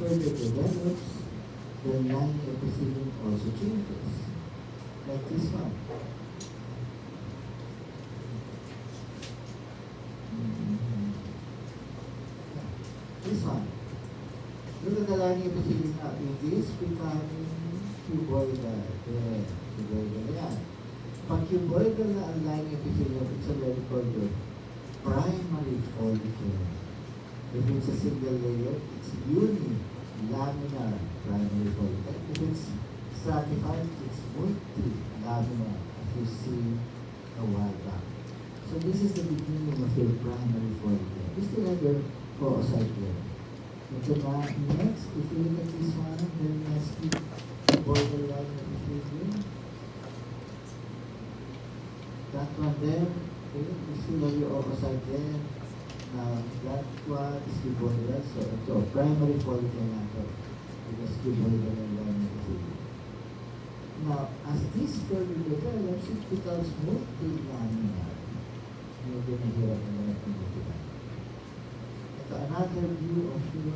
further develops, the lining epithelium also changes. Like this one. This one. Look at the lining epithelium now. It is becoming cuboidal. There. Cuboidal yan. Pag cuboidal na ang lining epithelium, it's already called the primary follicle. If it's a single layer, it's unilaminar primary follicle. If it's stratified, it's multilaminar, as you see a while back. So this is the beginning of your primary follicle. You still have your oocyte there. Ito na, next, if you look at this one, then next, the borderline of the figure. That one there, okay, you still have your oocyte there. Now, that one is cuboidal, so ito, primary follicle na ito. Because cuboidal ang line of the figure. Now, as this further develops, it becomes multilaminar. Medyo nahirap na lang ang multilaminar. Ito, another view of your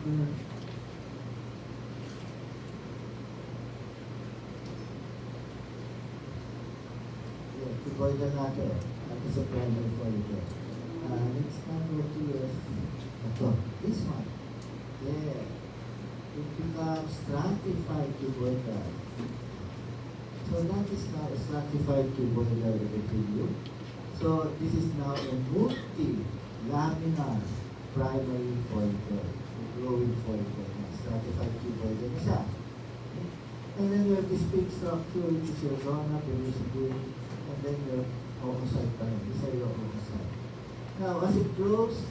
cuboidal natin. That is a primary follicle. Let's now go to this one. Yeah. It becomes stratified cuboidal. So that is now a stratified cuboidal epithelium. So this is now a multilaminar primary follicle, growing follicle. Stratified cuboidal na siya. And then you have this big structure, which is your zona pellucidum, and then your oocyte pa rin. These are your oocyte. Now, as it grows,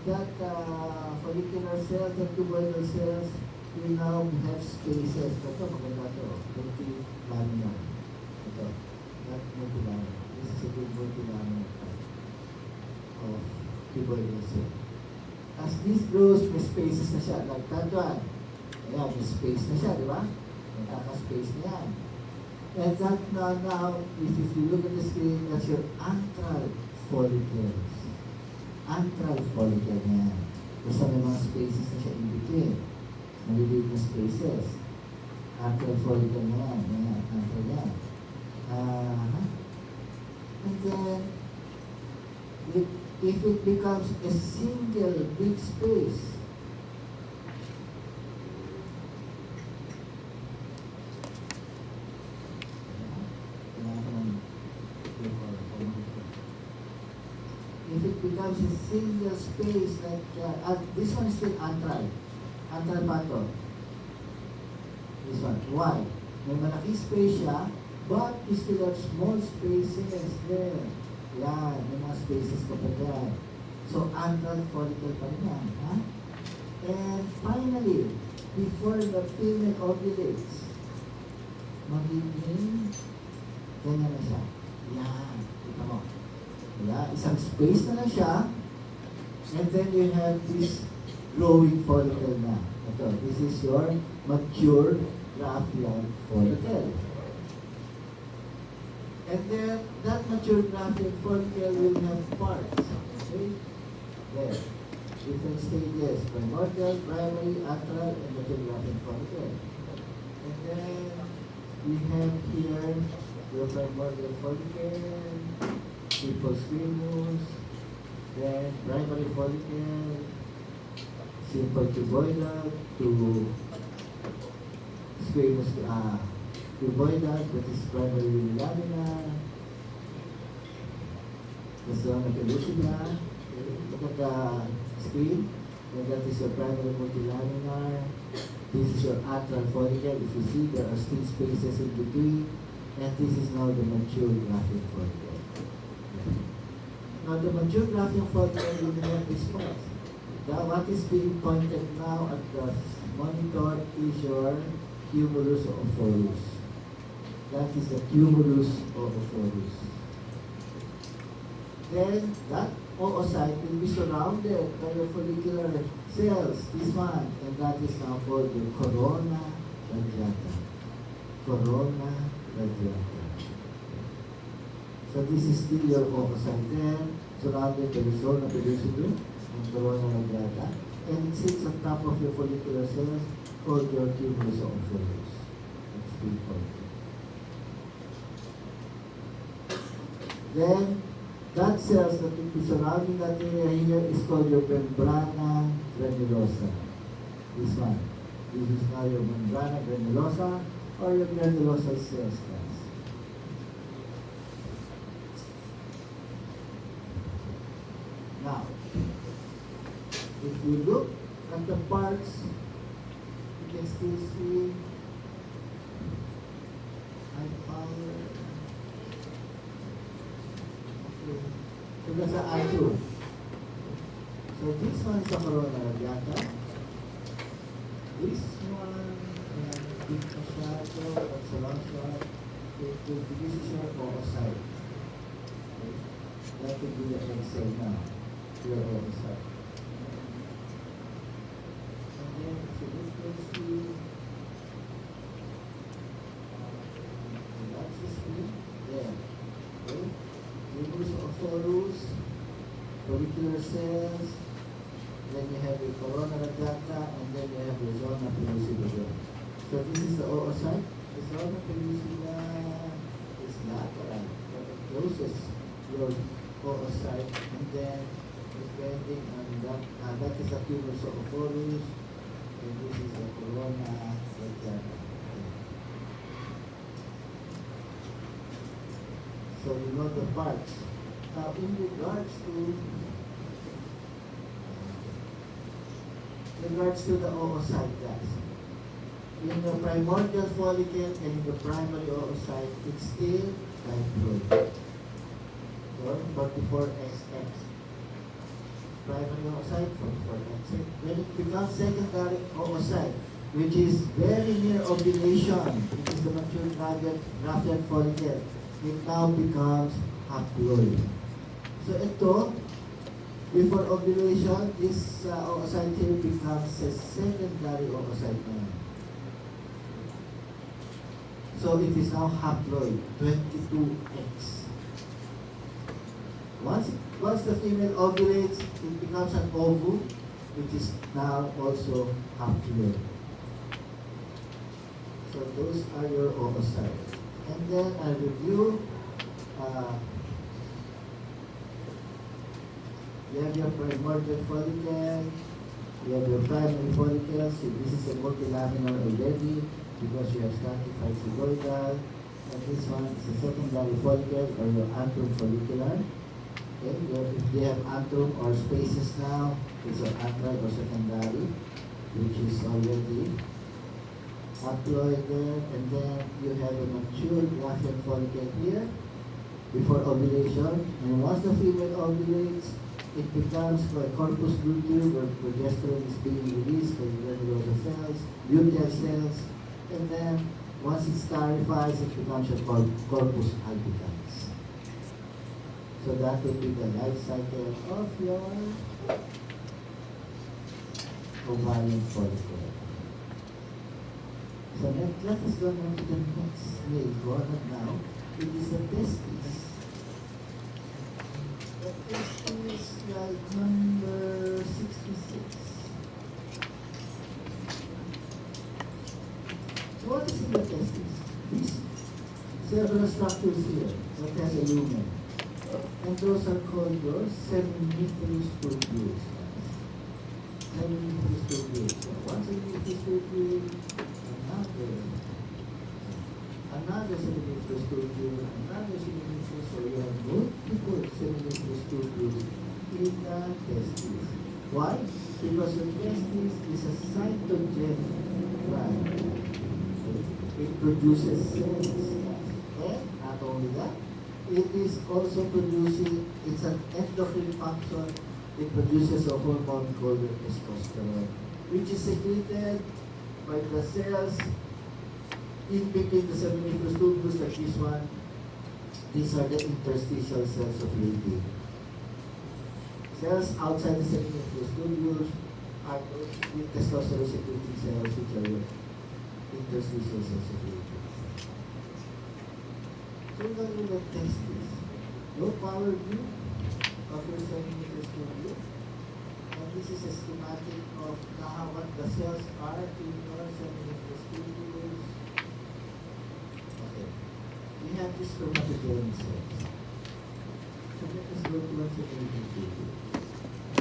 that follicular cells, the cuboidal cells, will now have spaces. Ito, maganda ito. Multilaminar. Ito. Not multilaminar. This is a good multilaminar type of cuboidal cell. As this grows, may spaces na siya. Like that one. Ayan, may space na siya, di ba? May kaka-space na yan. And that now, if you look at the screen, that's your antral follicles. Antral follicle na yan. Basta may mga spaces na siya in between. Maliliit na spaces. Antral follicle na yan. Ayan, antral yan. And then, if it becomes a single big space, if it becomes a single space like this one is still antral. Antral pa to. This one. Why? May malaki space siya, but you still have small spaces there. Yan. May mga spaces pa dyan. So, antral follicle pa rin yan. Ha? And finally, before the female ovulates, magiging ganyan na siya. Yan. Kita mo. Yeah, isang space na lang siya. And then you have this growing follicle na. Ito, this is your mature Graafian follicle. And then, that mature Graafian follicle will have parts. Okay? There. Different stages. Primordial, primary, antral, and mature Graafian follicle. And then, we have here your primordial follicle, triple squamous, then primary follicle, simple cuboidal to squamous cuboidal, that is primary laminar, the zona pellucida. Look at the screen, and that is your primary multilaminar. This is your antral follicle. If you see, there are still spaces in between, and this is now the mature Graafian follicle. Now, the mature Graafian follicle will have this part. What is being pointed now at the monitor is your cumulus oophorus. That is the cumulus oophorus. Then, that oocyte will be surrounded by your follicular cells, this one, and that is now called the corona radiata. Corona radiata. So this is still your oocyte there, surrounded by the zona pellucidum and corona radiata. and it sits on top of your follicular cells called your tuberous ovules. That's the point. Then, that cells that will be surrounding that area here is called your membrana granulosa. This one. This is now your membrana granulosa or your granulosal cells. Guys. Now, if you look at the parts, you can still see high power. Okay. So that's the antrum. So this one is the corona radiata. This one, big masyado, at sa last one, this is your oocyte. Okay. That could be the egg cell now, your oocyte. And then, if you look closely, that's the screen, there. Okay. Tuberous ovules, follicular cells, then you have your corona radiata, and then you have your zona pellucida. So this is the oocyte. The zona pellucida is lateral, but it closes your oocyte, and then depending on that, that is the tuberous ovules, and this is the corona radiata. So you know the parts. Now in regards to the oocyte, guys, in the primordial follicle and in the primary oocyte, it's still diploid. So 44XX. Primary oocyte, 44XX. When it becomes secondary oocyte, which is very near ovulation, which is the mature Graafian follicle, it now becomes haploid. So ito, before ovulation, this oocyte here becomes a secondary oocyte now. So it is now haploid, 22X. Once the female ovulates, it becomes an ovum, which is now also haploid. So those are your oocytes. And then I'll review, you have your primordial follicle, you have your primary follicle, so this is a multilaminar already because you have stratified zygoidal, and this one is a secondary follicle or your antrum follicular. Okay, if they have antrum or spaces now, it's an antral or secondary, which is already haploid there, and then you have a mature Graafian follicle here before ovulation, and once the female ovulates, it becomes a corpus luteum where progesterone is being released by granulosa cells, luteal cells, and then once it scarifies, it becomes a corpus albicans. So that will be the life cycle of your ovarian follicle. So let us go on to the next slide. Now, it is the testes. The testes, slide number 66. So what is in the testes? These several structures here that has a lumen. And those are called your seminiferous tubules. Seminiferous tubules. So once a seminiferous tubule, another seminiferous tubule, another seminiferous, so you have multiple seminiferous tubules in the testes. Why? Because the testes is a cytogenic gland. It produces cells. And not only that, it is also producing, it's an endocrine function, it produces a hormone called testosterone, which is secreted by the cells in between the seminiferous tubules like this one. These are the interstitial cells of Levy. Cells outside the seminiferous tubules are those with testosterone secreting cells, which are interstitial cells of Levy. So we're going to look at testes. Low power view of your seminiferous tubule. And this is a schematic of what the cells are in your semi-infrastructures. Okay. We have this spermatogenesis cells. So let us go to what's the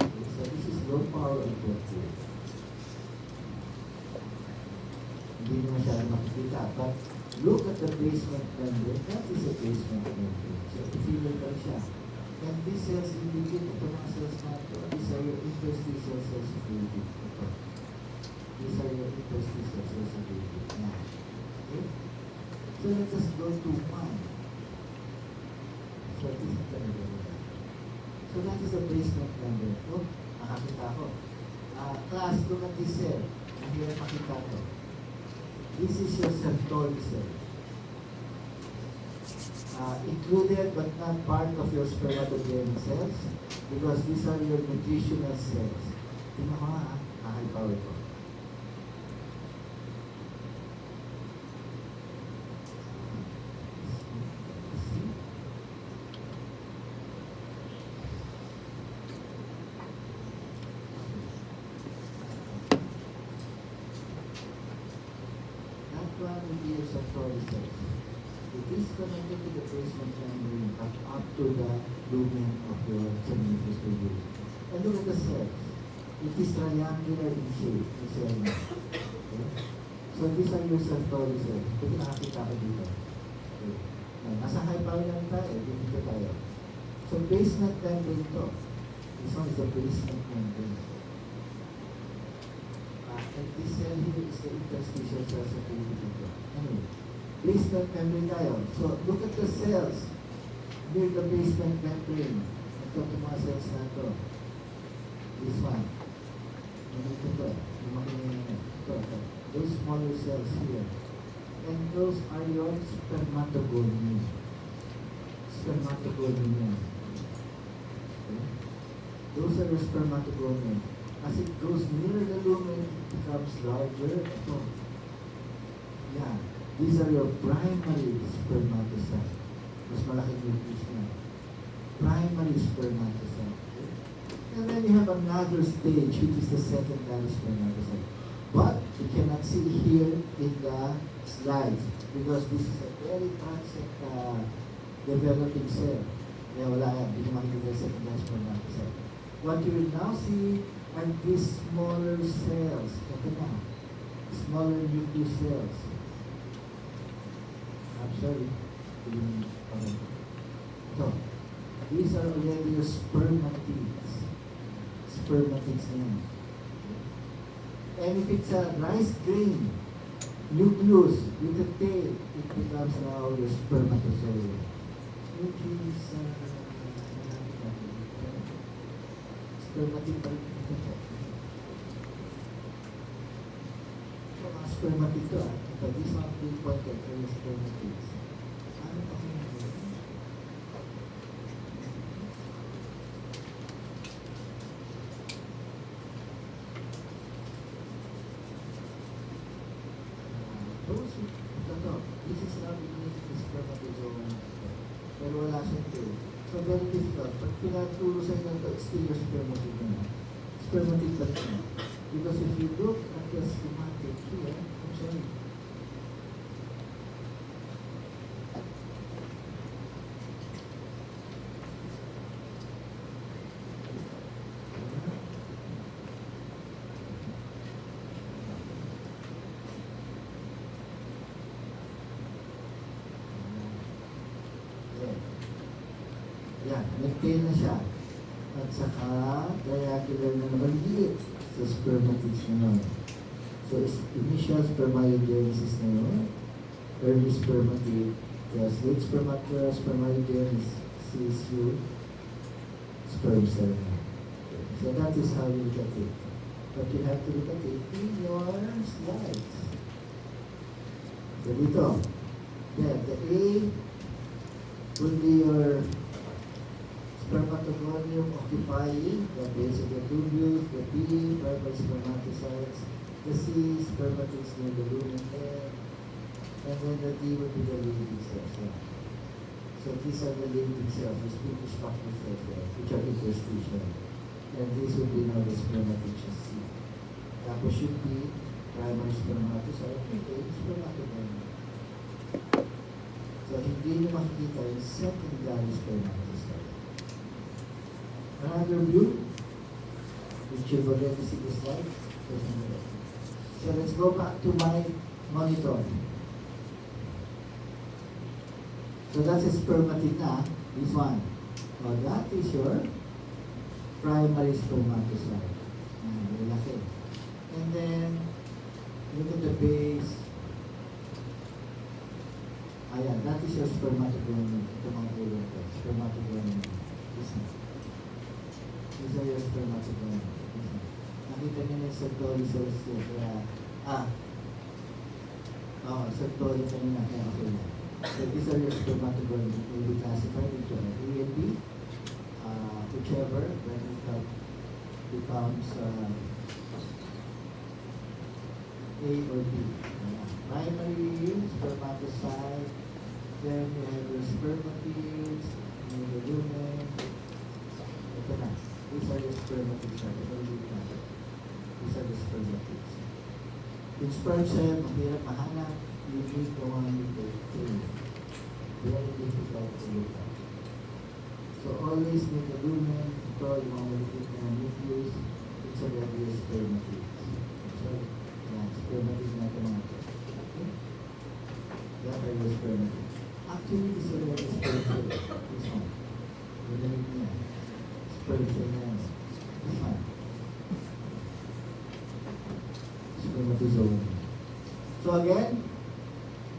okay, so this is low power objective. Hindi mo masyadong makikita, but look at the basement membrane. That is a basement membrane. So epithelial siya. And these cells indicate ito mga cells na ito. These are your interstitial cells of baby. Ito. These are your interstitial cells of baby. Now, okay? So let us go to one. So this is the so that is the basement membrane. Oh, makakita ko. Class, look at this cell. Ang hirap makita ko. This is your Sertoli cell. Included but not part of your spermatogenic cells because these are your nutritional cells. Tingnan ko nga, nakalipaw ito. That one will be your Sertoli cells. It is connected to the basement membrane up to the lumen of your seminiferous tubule. And look at the cells. It is triangular in shape, the cell. Okay? So these are your Sertoli cells. Ito nakakita ko dito. Okay. Nasa high power lang tayo, dito tayo. So basement membrane to. This one is the basement membrane. And this cell here is the interstitial cells of the dito. Anyway. Basement membrane tayo. So, look at the cells near the basement membrane. Ito yung mga cells na ito. This one. Ito. Ito. Those smaller cells here. And those are your spermatogonium. Spermatogonium. Okay? Those are your spermatogonium. As it goes near the lumen, it becomes larger. Ito. Yeah. These are your primary spermatocytes. Mas malaking nucleus na. Primary spermatocyte. Okay? And then you have another stage, which is the secondary spermatocyte. But you cannot see here in the slides because this is a very transient developing cell. Kaya wala yan, hindi makikita sa secondary spermatocyte. What you will now see are these smaller cells. Ito na. Smaller nucleus cells. I'm sorry. So, these are already your spermatids. Spermatids na yan. And if it's a rice grain nucleus with a tail, it becomes now your spermatozoa. Which is spermatid pa rin ito. So, mga spermatid ito Ito, these are pinpointed for your spermatids. Ano pa kung this is not beneath the spermatozoa. Pero wala siyang tail. So very difficult. Pag pinaturo sa inyo ito, it's still your spermatid na. Spermatid pa rin. Because if you look at the schematic here, I'm sorry. Yan, maintain na siya. At saka, triangular na maliit sa spermatids na nun. So, initial spermatogenesis na yun. Early spermatid. Yes, late spermatogenesis yung sperm cell na. So, that is how you look at it. But you have to look at it in your slides. So, dito. Then, the A will be your spermatogonium occupying the base of the tubules, the B, primary spermatocytes, the C, spermatids near the lumen there, and then the D will be the Leydig cells. Yeah. So these are the Leydig cells, the Swedish factor cells, which are interstitial. And this would be known as spermatogenesis C. Tapos should be primary spermatocyte, okay, spermatogonia. So hindi nyo makikita yung secondary spermatocyte. Another view, which you've already seen this slide. So let's go back to my monitor. So that's a spermatid na, this one. Now that is your primary spermatocyte. Malaki. And then, look at the base. Ayan, that is your spermatogonia. Ito mga ulo ito. Spermatogonia. This one. These are your spermatogonia. This one. Nakita niyo na yung Sertoli cells yun. Kaya, Sertoli kanina. Kaya okay na. So these are your spermatogonia. It will be classified into A and B. Whichever, when it becomes A or B. Primary spermatocyte, then you have your spermatids, and your lumen. Ito na. These are your spermatids. These are the spermatids. Yung sperm cell, mahirap mahanap. You need the one with the tail. Very difficult to look at. So always make a lumen, ito yung mga malipit na nucleus, it's already a spermatid. So, yan, spermatid na ito mga ito. Okay? That are your spermatid. Actually, this is already a sperm cell. This one. Magaling niya. Sperm cell na yan. This one. Spermatozoa. So again,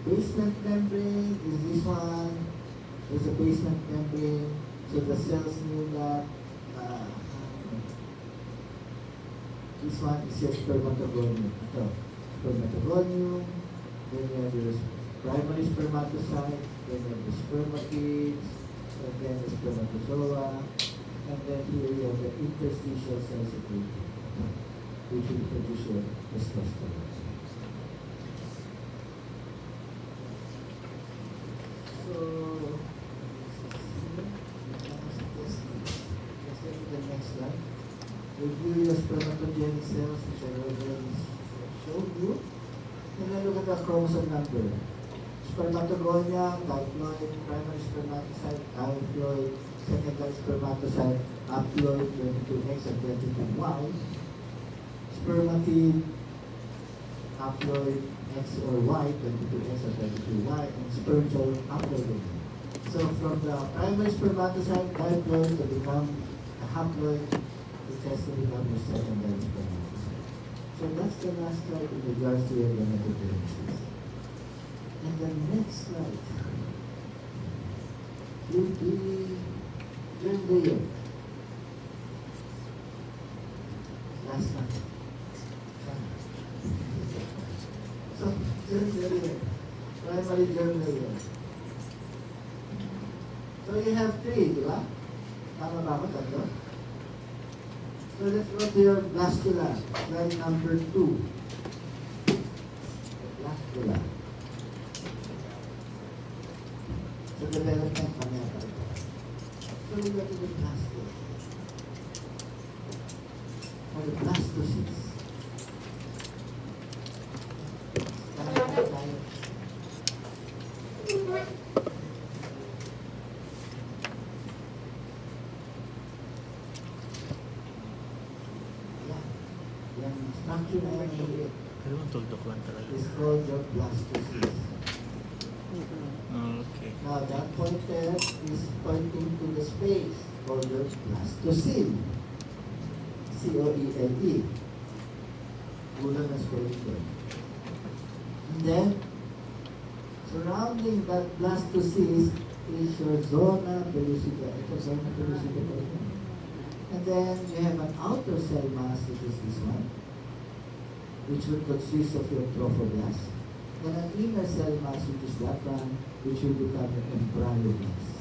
basement membrane is this one. There's a basement membrane. So the cells knew that this one is your spermatogonium. Ito, spermatogonium, then you have your primary spermatocyte, then you have the spermatids, and then the spermatozoa, and then here you have the interstitial cells of the which will produce your testosterone. So, review your spermatogenic cells, which I already showed you. And then look at the chromosome number. Spermatogonia, diploid, primary spermatocyte, diploid, secondary spermatocyte, haploid, 22X and 22Y. Spermatid, haploid, X or Y, 22X or 22Y, and sperm cell haploid. So from the primary spermatocyte, diploid to become a haploid, it has to become your secondary spermatocyte. So that's the last slide in regards to your gonatogenesis. And the next slide will be germ layer. Last one. So germ layer, primary germ layer. So you have three, di ba? Tama ba ako, tatlo? So let's go to your blastula, slide number 2. Blastula. So development panyata ito. So we go to the blastula. Or the blastocyst. Tayo. Structure na yan Pero ang tuldok lang talaga. is called your blastocyst. Okay. Now that pointer is pointing to the space called your blastocele. C-O-E-L-E. Ulan na spelling. And then, surrounding that blastocyst is your zona pellucida. Ito, zona pellucida po ito. And then, you have an outer cell mass, which is this one, which will consist of your trophoblast. Then an inner cell mass, which is that one, which will become an embryoblast.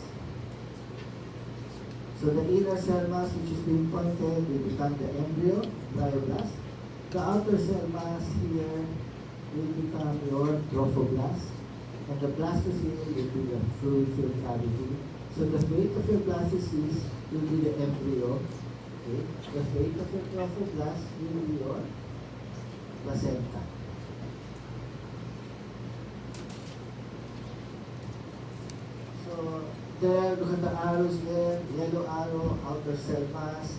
So the inner cell mass, which is being pointed, will become the embryo, embryoblast. The outer cell mass here will become your trophoblast. And the blastocyst will be the fluid-filled cavity. So the fate of your blastocyst will be the embryo, Okay? The fate of your trophoblast will be your placenta. So, there, look at the arrows there. Yellow arrow, outer cell mass.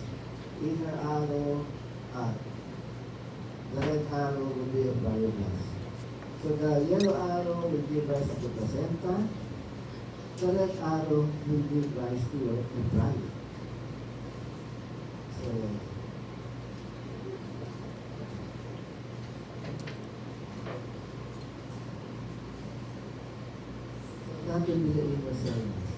Inner arrow, the red arrow will be a bryoblast. So the yellow arrow will give rise to the placenta. The red arrow will give rise to your embryo. So that will be the inner cell mass.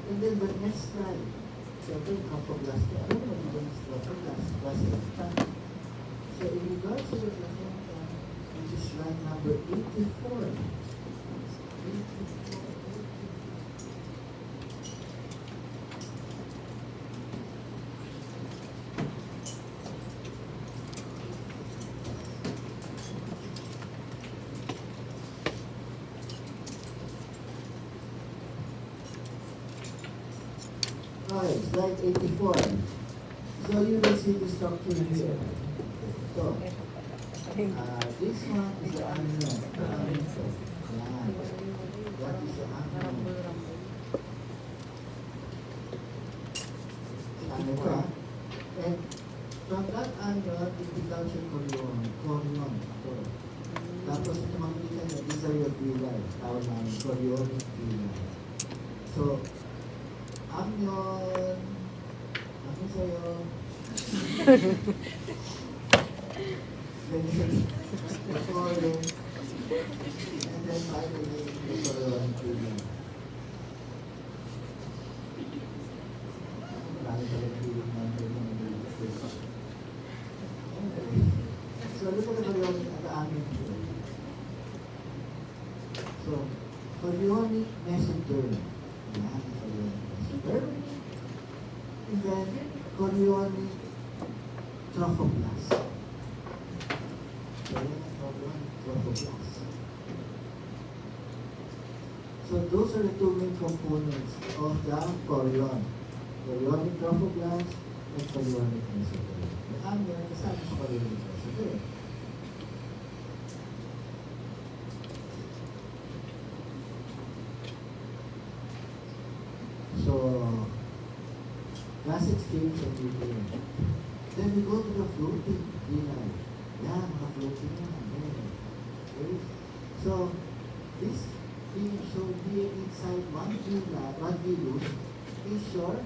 And then the next slide, siyempre trophoblast. Ano naman yung next trophoblast? Placenta. So in regards to the placenta, which is slide number 84. Okay, slide 84. So you will see the structure here. So, this one is the amnion. Yan. That is the amnion. Ano pa? And from that amnion, it becomes your chorion. So, tapos ito makikita niya, these are your villi. Tawag namin, chorionic villi. So, amnion, ano sa'yo? Then the chorion, and then finally, the chorionic villi. Marami pala feeling natin ng so, look at the chorionic at the amnion here. So, chorionic mesoderm. Yan, chorionic mesoderm. And then, chorionic trophoblast. Chorionic trophoblast. So, those are the two main components of the chorion. Chorionic trophoblast and chorionic mesoderm. The amnion, kasama sa chorionic mesoderm. So, classic stage of nuclear. Then we go to the floating villi. Yan, mga floating yan. Okay? So, this being shown here inside one villus is your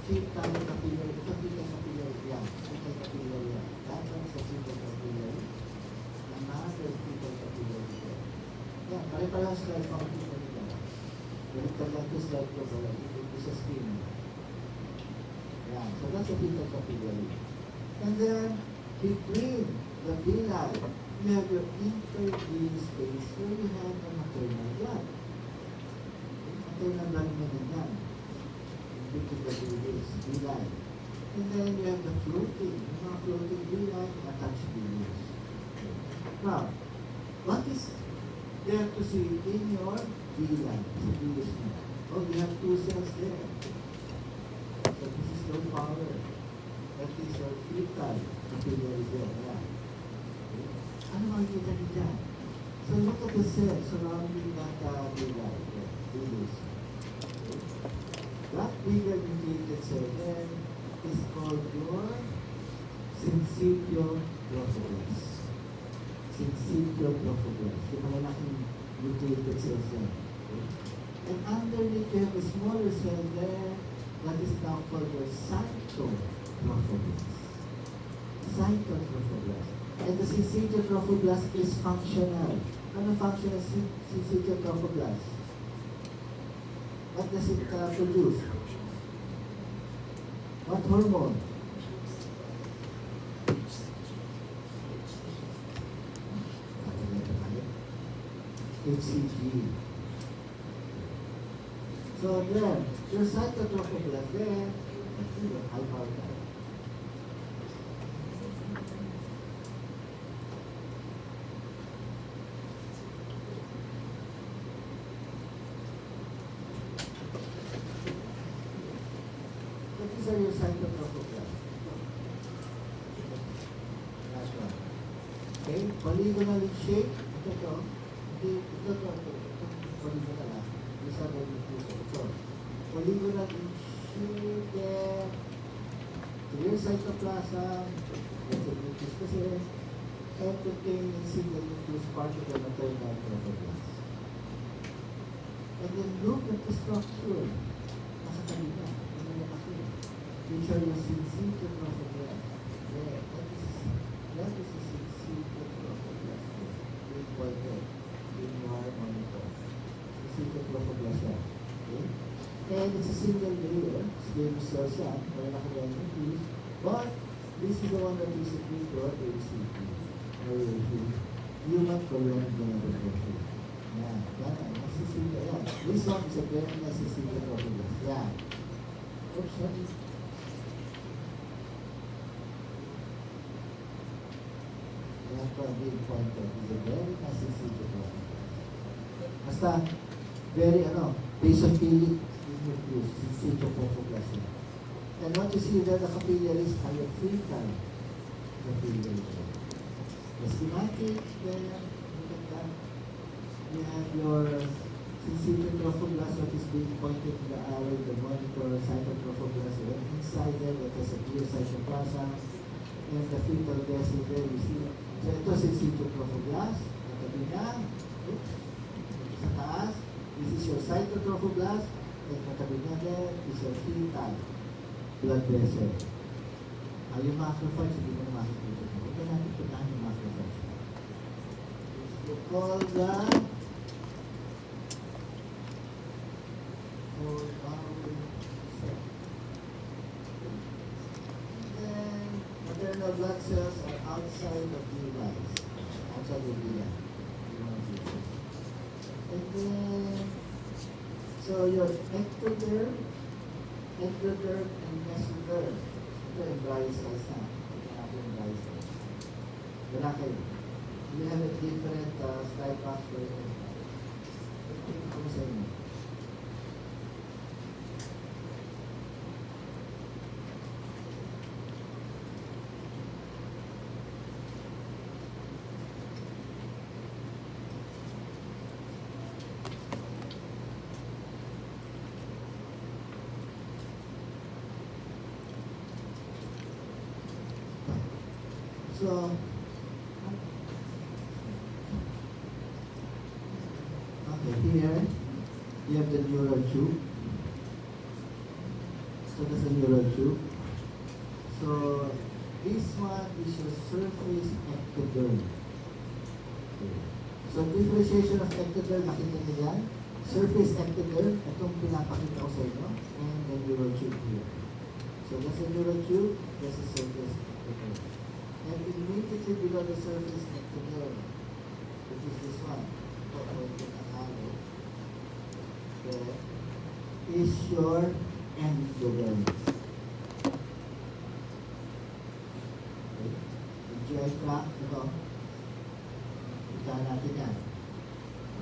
fetal capillary. Ito fetal capillary yan. Fetal capillary yan. That one is the fetal capillary. Another fetal capillary yan. Yan, pare-parehas slide pang fetal nila. Baliktad lang ito slide ko sa sa screen. Yeah, so that's a fetal capillary. And then, between the villi, you have your intervene space where you have the maternal blood. Maternal blood na ganyan. Between the villi. And then you have the floating. Yung mga floating villi, attached villi. Now, what is there to see in your villi? Sa villus mo. Oh, you have two cells there. So this is your power. That is your fetal capillary there. Yeah. Okay. Ano makikita niyo dyan? So look at the cells surrounding that villi. Okay. That bigger nucleated cell then is called your syncytial trophoblast. Syncytial trophoblast. Yung malalaking nucleated cells yan. Okay. And underneath you have a smaller cell there that is now called your cytotrophoblast. Cytotrophoblast. And the syncytial trophoblast is functional. Ano functional syncytial trophoblast? What does it produce? What hormone? HCG. So there, your cytotrophoblast there, alpha. These are your cytotrophoblasts. Last one. Okay, polygonal in shape. Ito. Ito. Polygonal ah. These are the nucleus. Ito. Polygonal in shape. Then, clear cytoplasm. That's a nucleus kasi. And containing single nucleus part of the maternal trophoblast. And then look at the structure. Nasa kanina. Ano yung kasi? Which are your syncytial trophoblast. Yeah, that is a syncytial trophoblast. Big pointed. Big wire monitor. Syncytial trophoblast yan. Okay? And it's a single layer. Squamous cells yan. Wala na kaya nucleus. But this is the one that is secreted to our HCP. Human colonial reproduction. Yeah, necessity. Yeah, this one is a very necessity trophoblast. Yeah. Oops, sorry. That's a big point. It's a very necessity trophoblast. Basta, very basophilic nucleus, syncytial trophoblast. And what you see there, the capillaries are your fetal capillaries. The schematic, then look at that. You have your syncytial trophoblast that is being pointed to the arrow, the monitor cytotrophoblast, and inside there that has a clear cytoplasm, and the fetal vessel there, you see. So ito syncytial trophoblast, katabi niya, oops, sa taas, this is your cytotrophoblast, and katabi niya there is your fetal blood vessel. Yung macrophage, hindi mo na makikita. Huwag natin putahan yung macrophage. You call the then maternal blood cells are outside of the villi. Outside the villi. And then, so your ectoderm, and mesoderm. Ito yung dry cells na. Ito natin yung dry cells. Wala kayo. We have a different slide path for it. Ito ko sa inyo. So, okay, here you have the neural tube. So that's the neural tube. So this one is your surface ectoderm. Okay. So differentiation of ectoderm, nakita niyo yan? Surface ectoderm, itong pinapakita ko sa inyo, and the neural tube here. So that's the neural tube, that's the surface ectoderm. And immediately below the surface ectoderm, which is this one, okay, is your endoderm. Okay. The GI tract, ito. Ika natin yan.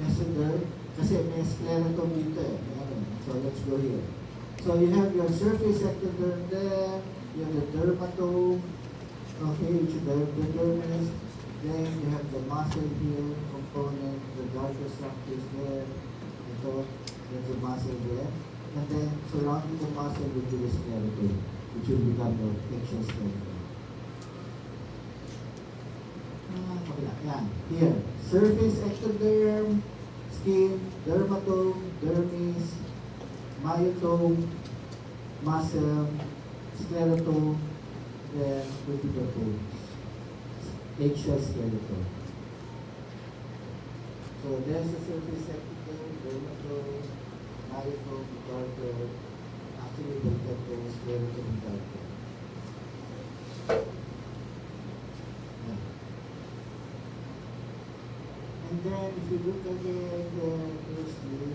Mesoderm, kasi may scleroderm dito eh. So let's go here. So you have your surface ectoderm there, you have the dermatome, okay, which is the dermis. Then you have the muscle here component, the darker structures there. Ito, there's a muscle there. And then surrounding the muscle will be the skeleton, which will become the picture skeleton. Yan. Here, surface ectoderm, skin, dermatome, dermis, myotome, muscle, skeleton, then will be the bones. Eggshell skeleton. So there's the surface ectoderm, dermatome, myotome, darker. Actually, they get the skeleton darker. And then if you look again, there's the